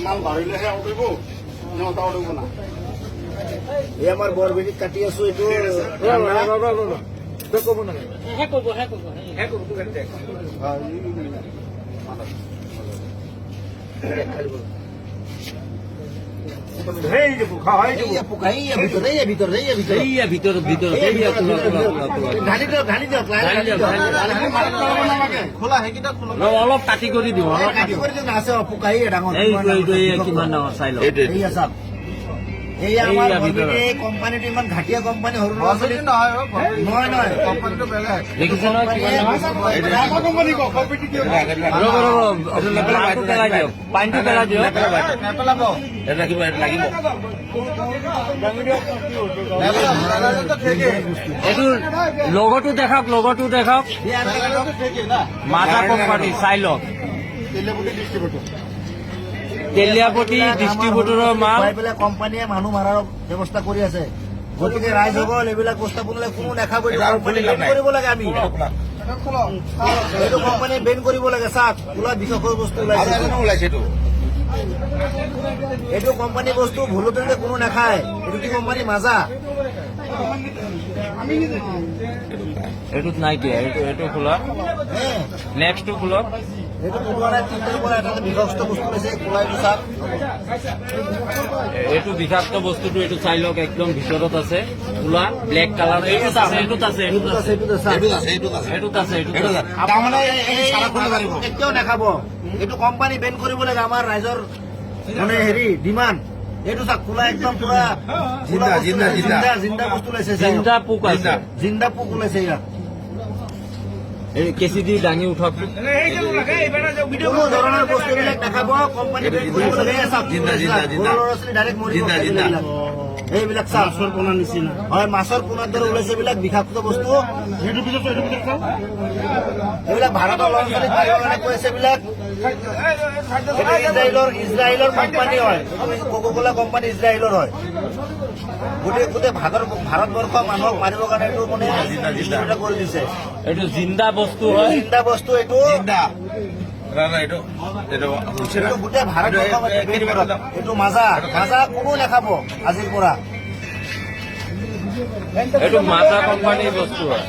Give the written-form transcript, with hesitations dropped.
মাল বাঢ়িলেহে উঠিব, নটা উঠিব না। এই আমাৰ বৰবেদী কাটি আছো এইটো ক'ব নালাগে। অলপ কাটি কৰি দিওঁ, কিমান ডাঙৰ চাই লওঁ। কোম্পানীটো ইমান ঘাটিয়া কোম্পানী, সৰু ল'ৰা ছোৱালী নহয়, কোম্পানীটো বেলেগ। দেখিছে নহয় কিমান পেলাই দিয়ক, পানীটো পেলাই দিয়ক। এইটো লগতো দেখাওক, লগতো দেখাওক। মাজা কোম্পানী চাই লওক। তেলিয়াপতি ডিষ্ট্ৰিবিউটৰৰ মাল কোম্পানীয়ে মানুহ মাৰাৰ ব্যৱস্থা কৰি আছে। গতিকে ৰাইজসকল এইবিলাক বস্তু বনালে কোনো নাখাব, কৰিব লাগে। আমি এইটো কোম্পানী বেন কৰিব লাগে। চাওক খোলা বিষয়ৰ বস্তু ওলাইছে, এইটো কোম্পানী বস্তু ভুলতে কোনো নাখায়। এইটো কি কোম্পানী? মাজা। এইটোত নাই দিয়া, এইটো খোলা। নেক্সটটো খোলক। এইটো তিনটাৰ পৰা এটা বিষাক্ত বস্তু ওলাইছে, খোলাইটো চাওক। এইটো বিষাক্ত বস্তুটো এইটো চাই লওক, একদম ভিতৰত আছে খোলা ব্লেক কালাৰ। এইটোত আছে, কেতিয়াও নাখাব। এইটো কোম্পানী বেন কৰিব লাগে। আমাৰ ৰাইজৰ মানে ডিমাণ্ড। এইটো চাওক খোলা, একদম পুৰা জিন্দা বস্তু ওলাইছে। জিন্দা পোক আছে, জিন্দা পোক ওলাইছে ইয়াত। এই কেঁচি দি দাঙি উঠক। কোনো ধৰণৰ বস্তুবিলাক নাখাব, কোম্পানী বেন কৰিব লাগে। ল'ৰা ছোৱালী ডাইৰেক্ট মৰিব। এইবিলাক মাছৰ পোনাৰ নিচিনা হয়, মাছৰ পোনাৰ দৰে ওলাইছে এইবিলাক বিষাক্ত বস্তু। এইবিলাক ভাৰতৰ ল'ৰা ছোৱালীক মাৰিবৰ কাৰণে কৈছে। এইবিলাক ইজৰাইলৰ কোম্পানী হয়, কোকা-কোলা কোম্পানী ইজৰাইলৰ হয়। গোটেই ভাৰতবৰ্ষ মানুহক মাৰিবৰ কাৰণে এইটো মানে ডিষ্ট্ৰিবিউট কৰি দিছে। এইটো জিন্দা বস্তু হয়, জিন্দা বস্তু। এইটো গোটেই ভাৰতবৰ্ষ এইটো মাজা কোনো নাখাব আজিৰ পৰা। এইটো মাজা কোম্পানীৰ বস্তু হয়।